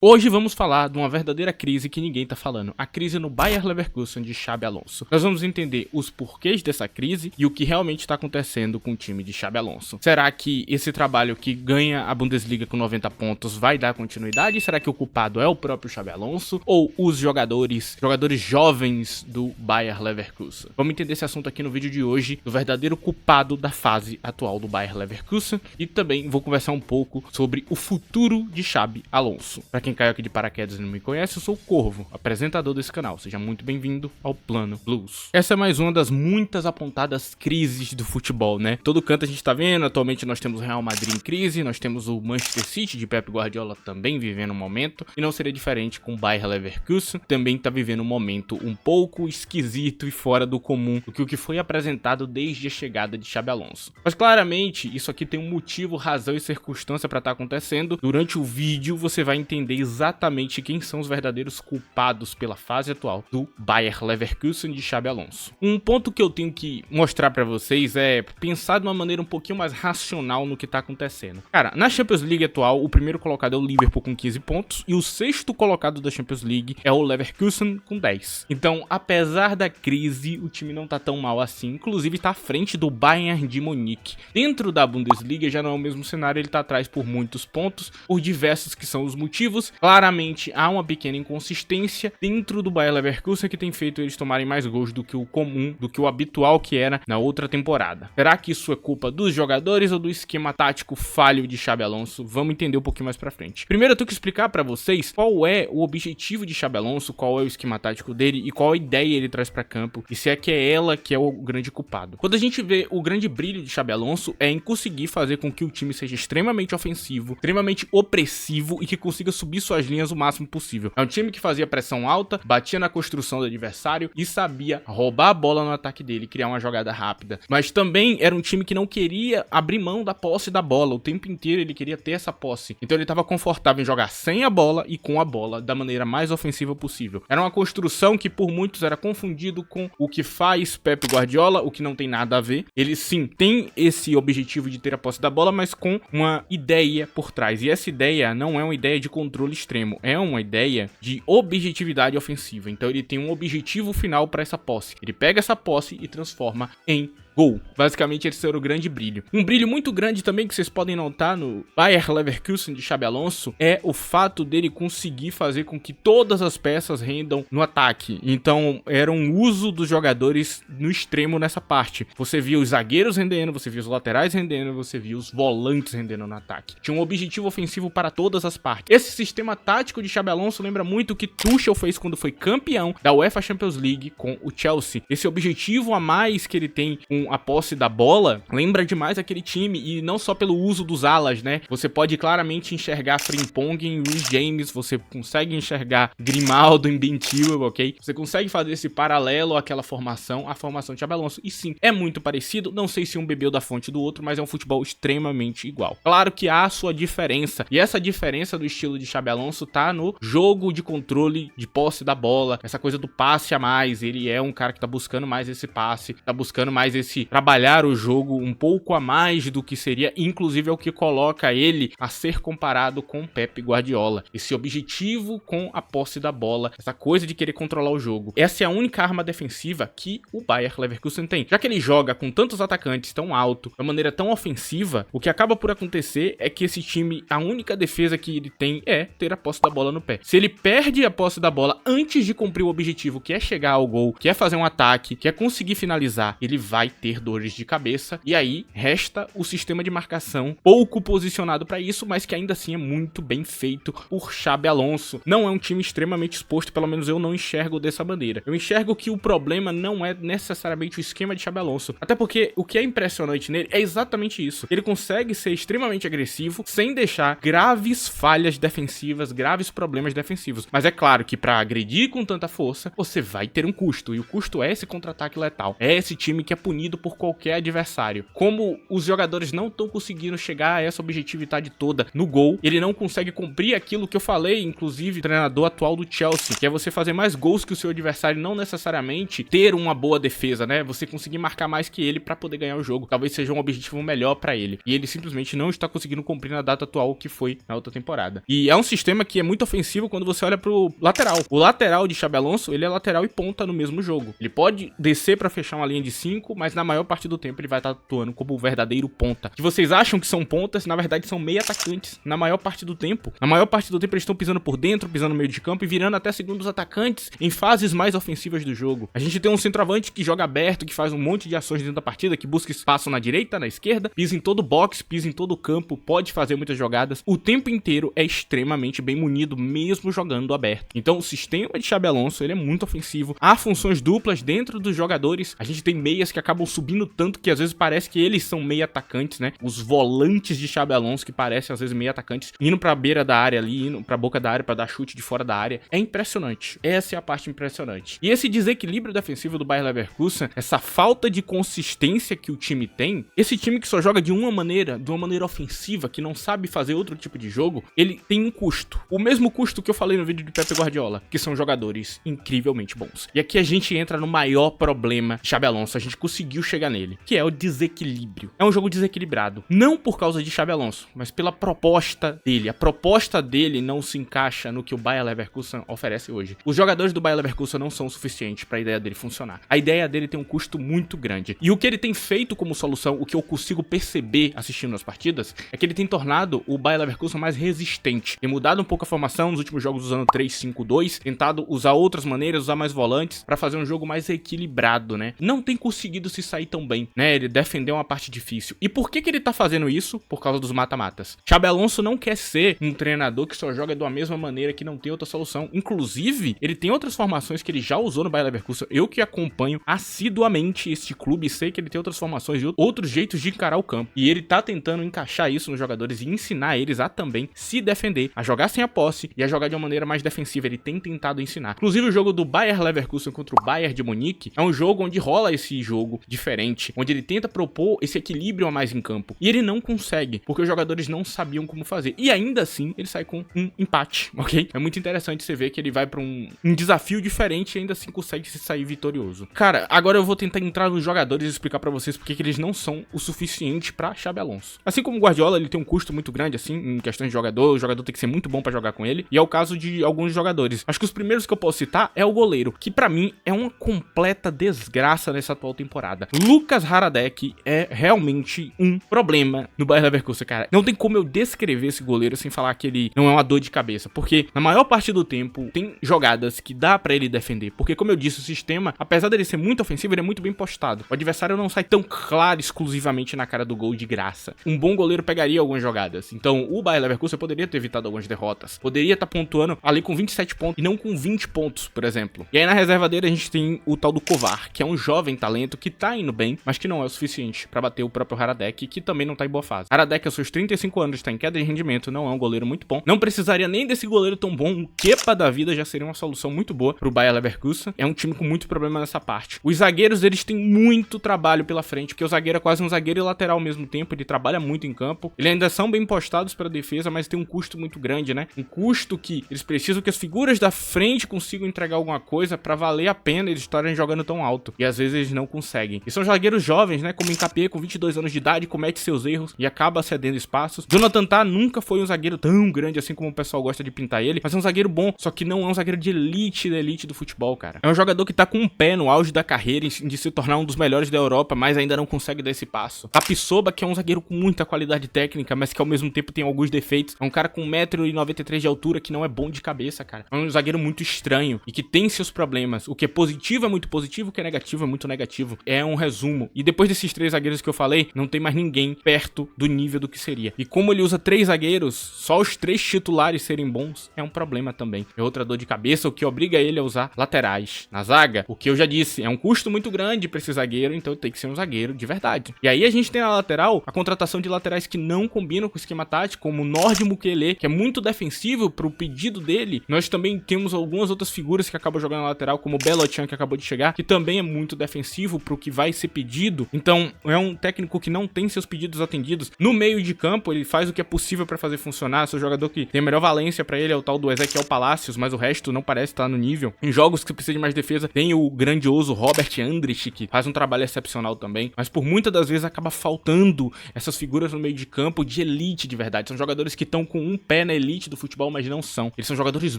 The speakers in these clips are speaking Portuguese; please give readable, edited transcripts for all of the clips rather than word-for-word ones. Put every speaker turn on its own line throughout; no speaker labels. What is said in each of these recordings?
Hoje vamos falar de uma verdadeira crise que ninguém tá falando, a crise no Bayer Leverkusen de Xabi Alonso. Nós vamos entender os porquês dessa crise e o que realmente está acontecendo com o time de Xabi Alonso. Será que esse trabalho que ganha a Bundesliga com 90 pontos vai dar continuidade? Será que o culpado é o próprio Xabi Alonso ou os jogadores jovens do Bayer Leverkusen? Vamos entender esse assunto aqui no vídeo de hoje, do verdadeiro culpado da fase atual do Bayer Leverkusen, e também vou conversar um pouco sobre o futuro de Xabi Alonso. Pra quem caiu aqui de paraquedas e não me conhece, eu sou o Corvo, apresentador desse canal. Seja muito bem-vindo ao Plano Blues. Essa é mais uma das muitas apontadas crises do futebol, né? Todo canto a gente tá vendo, atualmente nós temos o Real Madrid em crise, nós temos o Manchester City de Pep Guardiola também vivendo um momento, e não seria diferente com o Bayer Leverkusen, também tá vivendo um momento um pouco esquisito e fora do comum do que o que foi apresentado desde a chegada de Xabi Alonso. Mas claramente, isso aqui tem um motivo, razão e circunstância pra estar acontecendo. Durante o vídeo você vai entender exatamente quem são os verdadeiros culpados pela fase atual do Bayer Leverkusen de Xabi Alonso. Um ponto que eu tenho que mostrar pra vocês é pensar de uma maneira um pouquinho mais racional no que tá acontecendo. Cara, na Champions League atual, o primeiro colocado é o Liverpool com 15 pontos e o sexto colocado da Champions League é o Leverkusen com 10. Então, apesar da crise, o time não tá tão mal assim, inclusive tá à frente do Bayern de Munique. Dentro da Bundesliga já não é o mesmo cenário, ele tá atrás por muitos pontos, por diversos que são os motivos. Claramente há uma pequena inconsistência dentro do Bayer Leverkusen que tem feito eles tomarem mais gols do que o comum, do que o habitual que era na outra temporada. Será que isso é culpa dos jogadores ou do esquema tático falho de Xabi Alonso? Vamos entender um pouquinho mais pra frente. Primeiro eu tenho que explicar pra vocês qual é o objetivo de Xabi Alonso, qual é o esquema tático dele e qual ideia ele traz pra campo, e se é que é ela que é o grande culpado. Quando a gente vê o grande brilho de Xabi Alonso é em conseguir fazer com que o time seja extremamente ofensivo, extremamente opressivo e que consiga subir suas linhas o máximo possível. É um time que fazia pressão alta, batia na construção do adversário e sabia roubar a bola no ataque dele, criar uma jogada rápida. Mas também era um time que não queria abrir mão da posse da bola. O tempo inteiro ele queria ter essa posse. Então ele estava confortável em jogar sem a bola e com a bola da maneira mais ofensiva possível. Era uma construção que por muitos era confundido com o que faz Pep Guardiola, o que não tem nada a ver. Ele sim tem esse objetivo de ter a posse da bola, mas com uma ideia por trás. E essa ideia não é uma ideia de controle extremo, é uma ideia de objetividade ofensiva. Então ele tem um objetivo final para essa posse. Ele pega essa posse e transforma em gol. Basicamente esse era o grande brilho. Um brilho muito grande também que vocês podem notar no Bayer Leverkusen de Xabi Alonso é o fato dele conseguir fazer com que todas as peças rendam no ataque. Então era um uso dos jogadores no extremo nessa parte. Você via os zagueiros rendendo, você via os laterais rendendo, você via os volantes rendendo no ataque. Tinha um objetivo ofensivo para todas as partes. Esse sistema tático de Xabi Alonso lembra muito o que Tuchel fez quando foi campeão da UEFA Champions League com o Chelsea. Esse objetivo a mais que ele tem com a posse da bola lembra demais aquele time, e não só pelo uso dos alas, né? Você pode claramente enxergar Frimpong em Reece James, você consegue enxergar Grimaldo em Ben Chilwell, ok? Você consegue fazer esse paralelo àquela formação, a formação de Xabi Alonso, e sim, é muito parecido, não sei se um bebeu da fonte do outro, mas é um futebol extremamente igual. Claro que há a sua diferença, e essa diferença do estilo de Xabi Alonso tá no jogo de controle de posse da bola, essa coisa do passe a mais. Ele é um cara que tá buscando mais esse passe, tá buscando mais esse trabalhar o jogo um pouco a mais do que seria, inclusive é o que coloca ele a ser comparado com Pep Guardiola. Esse objetivo com a posse da bola, essa coisa de querer controlar o jogo. Essa é a única arma defensiva que o Bayer Leverkusen tem. Já que ele joga com tantos atacantes tão alto, de maneira tão ofensiva, o que acaba por acontecer é que esse time, a única defesa que ele tem é ter a posse da bola no pé. Se ele perde a posse da bola antes de cumprir o objetivo, que é chegar ao gol, que é fazer um ataque, que é conseguir finalizar, ele vai ter dores de cabeça, e aí resta o sistema de marcação pouco posicionado para isso, mas que ainda assim é muito bem feito por Xabi Alonso. Não é um time extremamente exposto, pelo menos eu não enxergo dessa maneira. Eu enxergo que o problema não é necessariamente o esquema de Xabi Alonso, até porque o que é impressionante nele é exatamente isso. Ele consegue ser extremamente agressivo sem deixar graves falhas defensivas, graves problemas defensivos. Mas é claro que para agredir com tanta força, você vai ter um custo, e o custo é esse contra-ataque letal. É esse time que é punido definido por qualquer adversário. Como os jogadores não estão conseguindo chegar a essa objetividade toda no gol, ele não consegue cumprir aquilo que eu falei, inclusive, treinador atual do Chelsea, que é você fazer mais gols que o seu adversário, não necessariamente ter uma boa defesa, né? Você conseguir marcar mais que ele pra poder ganhar o jogo. Talvez seja um objetivo melhor pra ele. E ele simplesmente não está conseguindo cumprir na data atual que foi na outra temporada. E é um sistema que é muito ofensivo quando você olha pro lateral. O lateral de Xabi Alonso, ele é lateral e ponta no mesmo jogo. Ele pode descer pra fechar uma linha de 5, mas na maior parte do tempo ele vai estar atuando como o verdadeiro ponta. Que vocês acham que são pontas, na verdade são meio atacantes na maior parte do tempo. Na maior parte do tempo eles estão pisando por dentro, pisando no meio de campo e virando até segundos atacantes em fases mais ofensivas do jogo. A gente tem um centroavante que joga aberto, que faz um monte de ações dentro da partida, que busca espaço na direita, na esquerda, pisa em todo o box, pisa em todo o campo, pode fazer muitas jogadas. O tempo inteiro é extremamente bem munido, mesmo jogando aberto. Então o sistema de Xabi Alonso, ele é muito ofensivo. Há funções duplas dentro dos jogadores. A gente tem meias que acabam subindo tanto que às vezes parece que eles são meio atacantes, né? Os volantes de Xabi Alonso, que parecem às vezes meio atacantes, indo pra beira da área ali, indo pra boca da área pra dar chute de fora da área. É impressionante. Essa é a parte impressionante. E esse desequilíbrio defensivo do Bayer Leverkusen, essa falta de consistência que o time tem, esse time que só joga de uma maneira ofensiva, que não sabe fazer outro tipo de jogo, ele tem um custo. O mesmo custo que eu falei no vídeo de Pepe Guardiola, que são jogadores incrivelmente bons. E aqui a gente entra no maior problema de Xabi Alonso, a gente conseguiu chegar nele, que é o desequilíbrio. É um jogo desequilibrado, não por causa de Xabi Alonso, mas pela proposta dele. A proposta dele não se encaixa no que o Bayer Leverkusen oferece hoje. Os jogadores do Bayer Leverkusen não são o suficiente para a ideia dele funcionar. A ideia dele tem um custo muito grande. E o que ele tem feito como solução, o que eu consigo perceber assistindo as partidas, é que ele tem tornado o Bayer Leverkusen mais resistente. Tem mudado um pouco a formação nos últimos jogos, usando 3-5-2, tentado usar outras maneiras, usar mais volantes para fazer um jogo mais equilibrado, né? Não tem conseguido se sair tão bem, né? Ele defendeu uma parte difícil. E por que ele tá fazendo isso? Por causa dos mata-matas. Xabi Alonso não quer ser um treinador que só joga de uma mesma maneira, que não tem outra solução. Inclusive, ele tem outras formações que ele já usou no Bayer Leverkusen. Eu que acompanho assiduamente este clube, sei que ele tem outras formações e outros jeitos de encarar o campo. E ele tá tentando encaixar isso nos jogadores e ensinar eles a também se defender, a jogar sem a posse e a jogar de uma maneira mais defensiva. Ele tem tentado ensinar. Inclusive, o jogo do Bayer Leverkusen contra o Bayern de Munique é um jogo onde rola esse jogo diferente, onde ele tenta propor esse equilíbrio a mais em campo. E ele não consegue, porque os jogadores não sabiam como fazer. E ainda assim, ele sai com um empate, ok? É muito interessante você ver que ele vai pra um desafio diferente e ainda assim consegue se sair vitorioso. Cara, agora eu vou tentar entrar nos jogadores e explicar pra vocês porque que eles não são o suficiente pra Xabi Alonso. Assim como o Guardiola, ele tem um custo muito grande, assim, em questões de jogador. O jogador tem que ser muito bom pra jogar com ele. E é o caso de alguns jogadores. Acho que os primeiros que eu posso citar é o goleiro, que pra mim é uma completa desgraça nessa atual temporada. Lucas Hradek é realmente um problema no Bayer Leverkusen, cara. Não tem como eu descrever esse goleiro sem falar que ele não é uma dor de cabeça, porque na maior parte do tempo tem jogadas que dá pra ele defender, porque como eu disse, o sistema, apesar dele ser muito ofensivo, ele é muito bem postado. O adversário não sai tão claro exclusivamente na cara do gol de graça. Um bom goleiro pegaria algumas jogadas. Então o Bayer Leverkusen poderia ter evitado algumas derrotas, poderia estar pontuando ali com 27 pontos e não com 20 pontos, por exemplo. E aí na reserva dele a gente tem o tal do Kovar, que é um jovem talento que tá indo bem, mas que não é o suficiente pra bater o próprio Hradek, que também não tá em boa fase. Hradek, aos seus 35 anos, tá em queda de rendimento, não é um goleiro muito bom. Não precisaria nem desse goleiro tão bom. Um Kepa da vida já seria uma solução muito boa pro Bayer Leverkusen. É um time com muito problema nessa parte. Os zagueiros, eles têm muito trabalho pela frente, porque o zagueiro é quase um zagueiro e lateral ao mesmo tempo. Ele trabalha muito em campo. Eles ainda são bem postados pra defesa, mas tem um custo muito grande, né? Um custo que eles precisam que as figuras da frente consigam entregar alguma coisa pra valer a pena eles estarem jogando tão alto. E às vezes eles não conseguem. E são zagueiros jovens, né? Como Nkapé, com 22 anos de idade, comete seus erros e acaba cedendo espaços. Jonathan Tah nunca foi um zagueiro tão grande assim como o pessoal gosta de pintar ele, mas é um zagueiro bom, só que não é um zagueiro de elite da elite do futebol, cara. É um jogador que tá com um pé no auge da carreira de se tornar um dos melhores da Europa, mas ainda não consegue dar esse passo. Tapsoba, que é um zagueiro com muita qualidade técnica, mas que ao mesmo tempo tem alguns defeitos. É um cara com 1,93 m de altura que não é bom de cabeça, cara. É um zagueiro muito estranho e que tem seus problemas. O que é positivo é muito positivo, o que é negativo é muito negativo. É um resumo. E depois desses 3 zagueiros que eu falei, não tem mais ninguém perto do nível do que seria. E como ele usa 3 zagueiros, só os 3 titulares serem bons, é um problema também. É outra dor de cabeça, o que obriga ele a usar laterais na zaga. O que eu já disse, é um custo muito grande pra esse zagueiro, então tem que ser um zagueiro de verdade. E aí a gente tem na lateral a contratação de laterais que não combinam com o esquema tático, como o Nord Mukiele, que é muito defensivo pro pedido dele. Nós também temos algumas outras figuras que acabam jogando na lateral, como o Belotchan, que acabou de chegar, que também é muito defensivo pro que vai ser pedido. Então é um técnico que não tem seus pedidos atendidos. No meio de campo ele faz o que é possível pra fazer funcionar. Seu jogador que tem a melhor valência pra ele é o tal do Ezequiel Palacios, mas o resto não parece estar no nível. Em jogos que precisa de mais defesa, tem o grandioso Robert Andrich, que faz um trabalho excepcional também, mas por muitas das vezes acaba faltando essas figuras no meio de campo de elite de verdade. São jogadores que estão com um pé na elite do futebol, mas não são. Eles são jogadores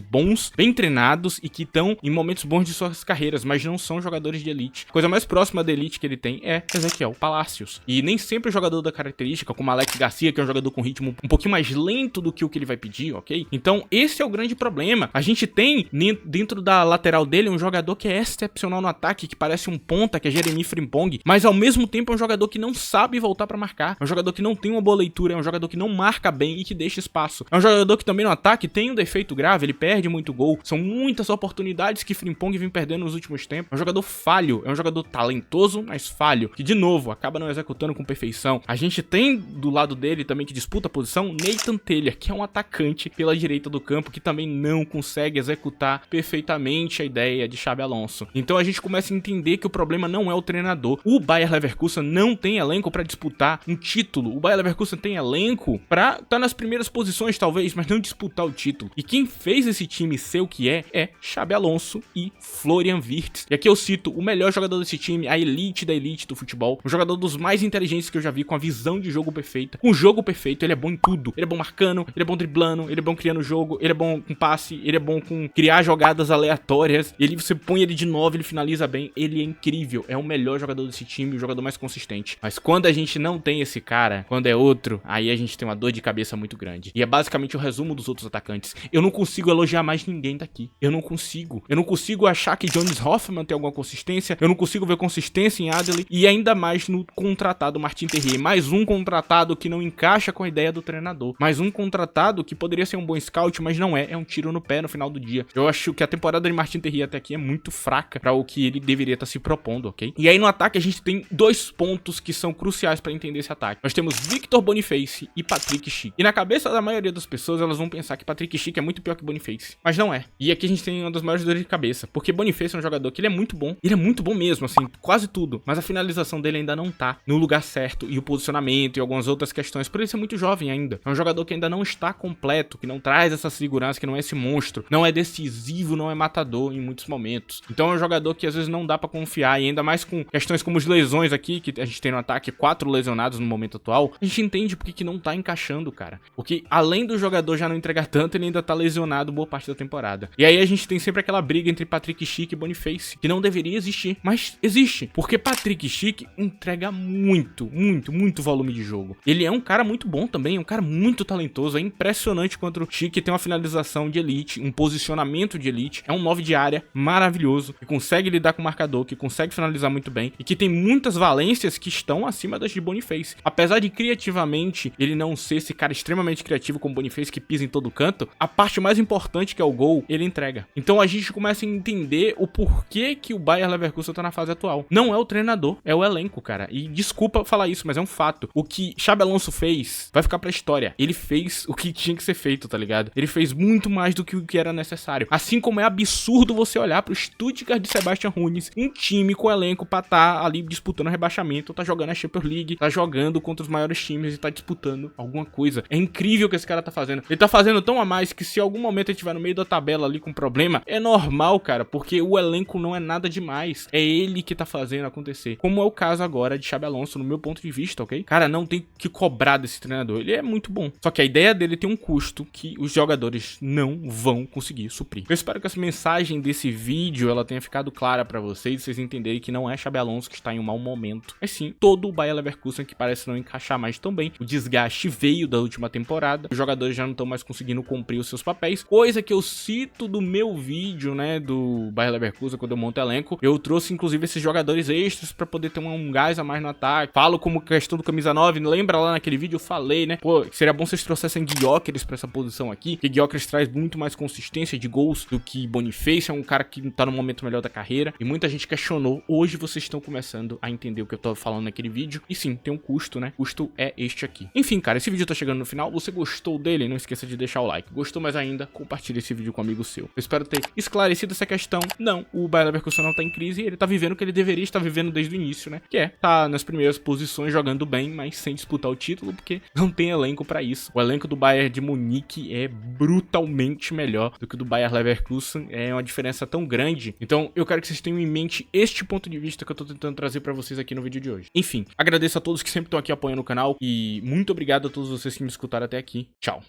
bons, bem treinados e que estão em momentos bons de suas carreiras, mas não são jogadores de elite. A coisa mais próxima da elite que ele tem é Ezequiel Palacios. E nem sempre o jogador da característica, como Alex Garcia, que é um jogador com ritmo um pouquinho mais lento do que o que ele vai pedir, ok? Então esse é o grande problema. A gente tem dentro da lateral dele um jogador que é excepcional no ataque, que parece um ponta, que é Jeremy Frimpong, mas ao mesmo tempo é um jogador que não sabe voltar pra marcar, é um jogador que não tem uma boa leitura, é um jogador que não marca bem e que deixa espaço. É um jogador que também no ataque tem um defeito grave, ele perde muito gol, são muitas oportunidades que Frimpong vem perdendo nos últimos tempos. É um jogador falho, é um jogador talentoso, mas falho, que de novo acaba não executando com perfeição. A gente tem do lado dele também, que disputa a posição, Nathan Taylor, que é um atacante pela direita do campo, que também não consegue executar perfeitamente a ideia de Xabi Alonso. Então a gente começa a entender que o problema não é o treinador. O Bayer Leverkusen não tem elenco pra disputar um título. O Bayer Leverkusen tem elenco pra estar nas primeiras posições talvez, mas não disputar o título. E quem fez esse time ser o que é Xabi Alonso e Florian Wirtz. E aqui eu cito o melhor jogador desse time, a elite da elite do futebol, um jogador dos mais inteligentes que eu já vi, com a visão de jogo perfeita. Com o jogo perfeito, ele é bom em tudo. Ele é bom marcando, ele é bom driblando, ele é bom criando jogo, ele é bom com passe, ele é bom com criar jogadas aleatórias. Você põe ele de 9, ele finaliza bem. Ele é incrível, é o melhor jogador desse time, o jogador mais consistente. Mas quando a gente não tem esse cara, quando é outro, aí a gente tem uma dor de cabeça muito grande. E é basicamente o resumo dos outros atacantes. Eu não consigo elogiar mais ninguém daqui. Eu não consigo achar que Jonas Hoffmann tem alguma consistência. Eu não consigo ver consistência em Adli. E ainda mais no contratado Martin Terrier. Mais um contratado que não encaixa com a ideia do treinador. Mais um contratado que poderia ser um bom scout, mas não é. É um tiro no pé no final do dia. Eu acho que a temporada de Martin Terrier até aqui é muito fraca para o que ele deveria estar se propondo, ok? E aí no ataque a gente tem dois pontos que são cruciais para entender esse ataque. Nós temos Victor Boniface e Patrick Schick. E na cabeça da maioria das pessoas, elas vão pensar que Patrick Schick é muito pior que Boniface. Mas não é. E aqui a gente tem uma das maiores dores de cabeça. Porque Boniface é um jogador que ele é muito bom. Ele é muito bom mesmo, assim, quase tudo. Mas a finalização dele ainda não tá no lugar certo. E o posicionamento e algumas outras questões. Por ele ser muito jovem ainda. É um jogador que ainda não está completo. Que não traz essa segurança, que não é esse monstro. Não é decisivo, não é matador em muitos momentos. Então é um jogador que às vezes não dá pra confiar. E ainda mais com questões como as lesões aqui, que a gente tem no ataque, 4 lesionados no momento atual. A gente entende porque que não tá encaixando, cara. Porque além do jogador já não entregar tanto, ele ainda tá lesionado boa parte da temporada. E aí a gente tem sempre aquela briga entre Patrick Schick e Boniface, que não deveria existir, mas existe. Porque Patrick Schick entrega muito volume de jogo. Ele é um cara muito bom também, um cara muito talentoso. É impressionante quanto o Schick tem uma finalização de elite, um posicionamento de elite. É um 9 de área maravilhoso, que consegue lidar com o marcador, que consegue finalizar muito bem e que tem muitas valências que estão acima das de Boniface. Apesar de criativamente ele não ser esse cara extremamente criativo como Boniface, que pisa em todo canto, a parte mais importante, que é o gol, ele entrega. Então a gente começa a entender o porquê que o Bayer Leverkusen tá na fase atual. Não é o treinador, é o elenco, cara. E desculpa falar isso, mas é um fato. O que Xabi Alonso fez vai ficar pra história. Ele fez o que tinha que ser feito, tá ligado? Ele fez muito mais do que o que era necessário. Assim como é absurdo você olhar pro Stuttgart de Sebastian Hoeneß, um time com elenco pra tá ali disputando rebaixamento, tá jogando a Champions League, tá jogando contra os maiores times e tá disputando alguma coisa. É incrível o que esse cara tá fazendo. Ele tá fazendo tão a mais que se algum momento ele estiver no meio da tabela ali com problema, é normal, cara, porque o elenco não é nada demais. É ele que tá fazendo acontecer. Como é o caso agora de Xabi Alonso, no meu ponto de vista, ok? Cara, não tem que cobrar desse treinador. Ele é muito bom. Só que a ideia dele tem um custo que os jogadores não vão conseguir suprir. Eu espero que essa mensagem desse vídeo ela tenha ficado clara pra vocês entenderem que não é Xabi Alonso que está em um mau momento, mas sim todo o Bayer Leverkusen que parece não encaixar mais tão bem. O desgaste veio da última temporada, os jogadores já não estão mais conseguindo cumprir os seus papéis, coisa que eu cito do meu vídeo, né, do Bayer Leverkusen, quando eu monto elenco. Eu trouxe inclusive esses jogadores extras pra poder ter um gás a mais no ataque. Falo como questão do camisa 9, lembra lá naquele vídeo eu falei, né, pô, seria bom se vocês trouxessem Gyökeres pra essa posição aqui, que Gyökeres traz muito mais consistência de gols do que Boniface, é um cara que tá no momento melhor da carreira, e muita gente questionou. Hoje vocês estão começando a entender o que eu tô falando naquele vídeo, e sim, tem um custo, né, o custo é este aqui. Enfim, cara, esse vídeo tá chegando no final. Você gostou dele? Não esqueça de deixar o like. Gostou mais ainda? Compartilhe esse vídeo com um amigo seu. Eu espero ter esclarecido essa questão. Não, o Bayer Leverkusen não tá em crise, ele tá vivendo o que ele deveria estar vivendo vendo desde o início, né? Que é tá nas primeiras posições jogando bem, mas sem disputar o título, porque não tem elenco pra isso. O elenco do Bayern de Munique é brutalmente melhor do que o do Bayer Leverkusen, é uma diferença tão grande. Então eu quero que vocês tenham em mente este ponto de vista que eu tô tentando trazer pra vocês aqui no vídeo de hoje. Enfim, agradeço a todos que sempre estão aqui apoiando o canal e muito obrigado a todos vocês que me escutaram até aqui. Tchau!